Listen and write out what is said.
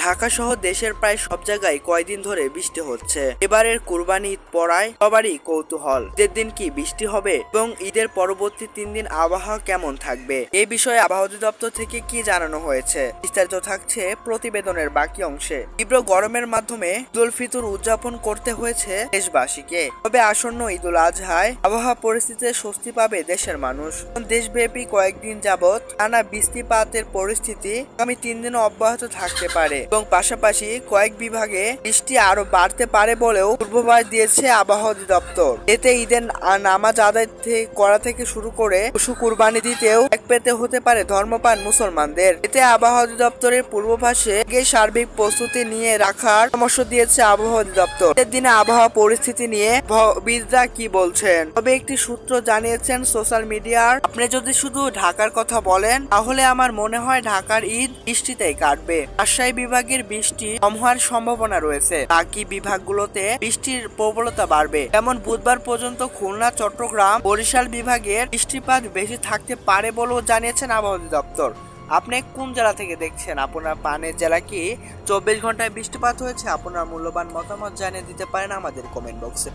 ঢাকা সহ দেশের প্রায় সব জায়গায় কয়দিন ধরে বৃষ্টি হচ্ছে। এবারের কুরবানি ঈদ পড়ায় সবারই কৌতূহল, ঈদের দিন কি বৃষ্টি হবে এবং ঈদের পরবর্তী 3 দিন আবহাওয়া কেমন থাকবে। এই বিষয়ে আবহাওয়া অধিদপ্তর থেকে কি জানানো হয়েছে, বিস্তারিত থাকছে প্রতিবেদনের বাকি অংশে। তীব্র গরমের মাধ্যমে ঈদুল ফিতর উদযাপন করতে হয়েছে দেশবাসীকে। তবে আসন্ন ঈদুল আজহায় আবহাওয়া পরিস্থিতিতে স্বস্তি পাবে দেশের মানুষ। দেশব্যাপী কয়েকদিন যাবৎ টানা বৃষ্টিপাতের পরিস্থিতি আগামী 3 দিনও অব্যাহত থাকতে পারে এবং পাশাপাশি কয়েক বিভাগে বৃষ্টি আরো বাড়তে পারে বলেও পূর্বাভাস দিয়েছে আবহাওয়া অধিদপ্তর। এতে ঈদের নামাজ আদায় করা থেকে শুরু করে পশু কুরবানি দিতেও এক পেতে হতে পারে ধর্মপ্রাণ মুসলমানদের। এতে আবহাওয়া অধিদপ্তরের পূর্বাভাসে সার্বিক প্রস্তুতি নিয়ে রাখার পরামর্শ দিয়েছে আবহাওয়া অধিদপ্তর। ঈদের দিনে আবহাওয়া পরিস্থিতি নিয়ে বিদরা কি বলছেন। তবে একটি সূত্র জানিয়েছেন সোশ্যাল মিডিয়ার, আপনি যদি শুধু ঢাকার কথা বলেন তাহলে আমার মনে হয় ঢাকার ঈদ বৃষ্টিতেই কাটবে। রাজশাহী বিভাগের বৃষ্টি কম হওয়ার সম্ভাবনা রয়েছে, বাকি বিভাগগুলোতে বৃষ্টির প্রবলতা বাড়বে। যেমন বুধবার পর্যন্ত খুলনা, চট্টগ্রাম, বরিশাল বিভাগের বৃষ্টিপাত বেশি থাকতে পারে বলেও জানিয়েছেন আবহাওয়া অধিদপ্তর। আপনি কোন জেলা থেকে দেখছেন? আপনার পানের জেলা কি 24 ঘন্টায় বৃষ্টিপাত হয়েছে? আপনার মূল্যবান মতামত জানিয়ে দিতে পারেন আমাদের কমেন্ট বক্সে।